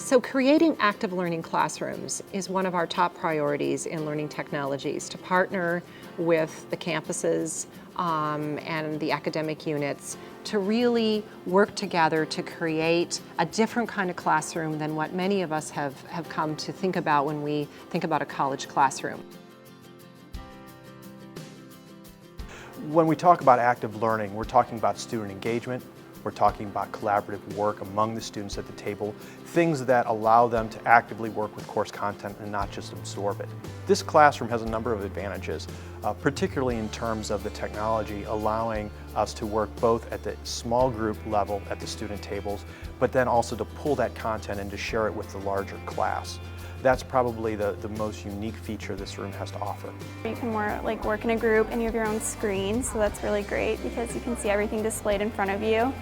So creating active learning classrooms is one of our top priorities in learning technologies, to partner with the campuses and the academic units to really work together to create a different kind of classroom than what many of us have come to think about when we think about a college classroom. When we talk about active learning, we're talking about student engagement, we're talking about collaborative work among the students at the table, things that allow them to actively work with course content and not just absorb it. This classroom has a number of advantages, particularly in terms of the technology allowing us to work both at the small group level at the student tables, but then also to pull that content and to share it with the larger class. That's probably the most unique feature this room has to offer. You can work in a group and you have your own screen, so that's really great because you can see everything displayed in front of you.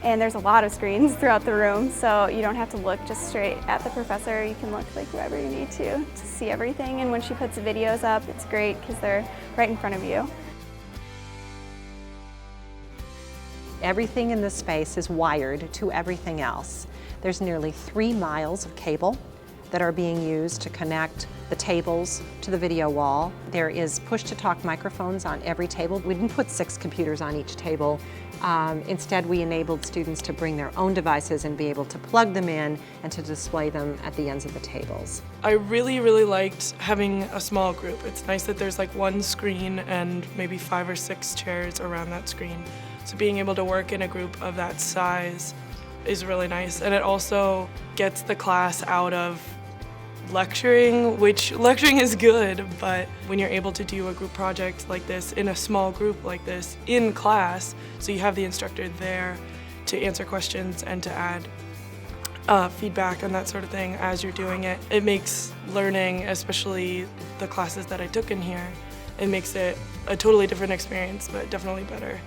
And there's a lot of screens throughout the room, so you don't have to look just straight at the professor. You can look wherever you need to see everything. And when she puts the videos up, it's great because they're right in front of you. Everything in this space is wired to everything else. There's nearly 3 miles of cable that are being used to connect the tables to the video wall. There is push-to-talk microphones on every table. We didn't put 6 computers on each table. Instead, we enabled students to bring their own devices and be able to plug them in and to display them at the ends of the tables. I really liked having a small group. It's nice that there's one screen and maybe 5 or 6 chairs around that screen. So being able to work in a group of that size is really nice. And it also gets the class out of lecturing, which lecturing is good, but when you're able to do a group project like this in a small group like this in class, so you have the instructor there to answer questions and to add feedback and that sort of thing as you're doing it, it makes learning, especially the classes that I took in here, it makes it a totally different experience, but definitely better.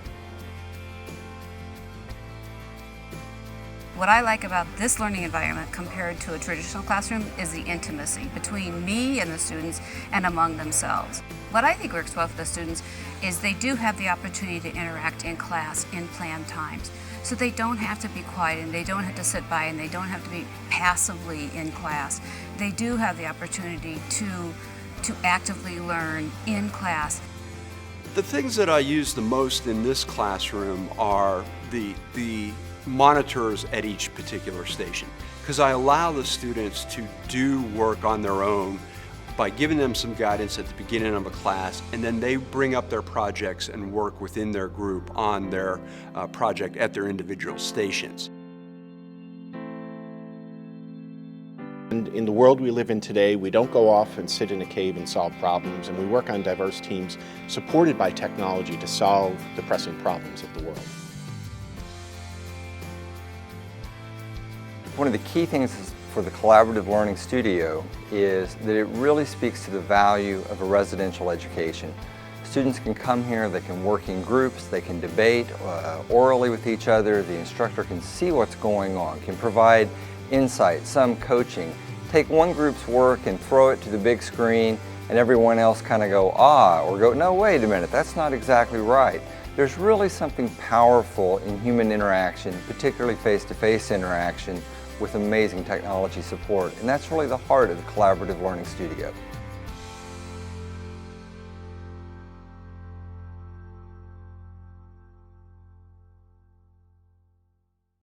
What I like about this learning environment compared to a traditional classroom is the intimacy between me and the students and among themselves. What I think works well for the students is they do have the opportunity to interact in class in planned times. So they don't have to be quiet and they don't have to sit by and they don't have to be passively in class. They do have the opportunity to actively learn in class. The things that I use the most in this classroom are the monitors at each particular station, because I allow the students to do work on their own by giving them some guidance at the beginning of a class, and then they bring up their projects and work within their group on their project at their individual stations. And in the world we live in today, we don't go off and sit in a cave and solve problems, and we work on diverse teams supported by technology to solve the pressing problems of the world. One of the key things for the Collaborative Learning Studio is that it really speaks to the value of a residential education. Students can come here, they can work in groups, they can debate orally with each other, the instructor can see what's going on, can provide insight, some coaching, take one group's work and throw it to the big screen and everyone else kind of go, ah, or go, no, wait a minute, that's not exactly right. There's really something powerful in human interaction, particularly face-to-face interaction, with amazing technology support. And that's really the heart of the Collaborative Learning Studio.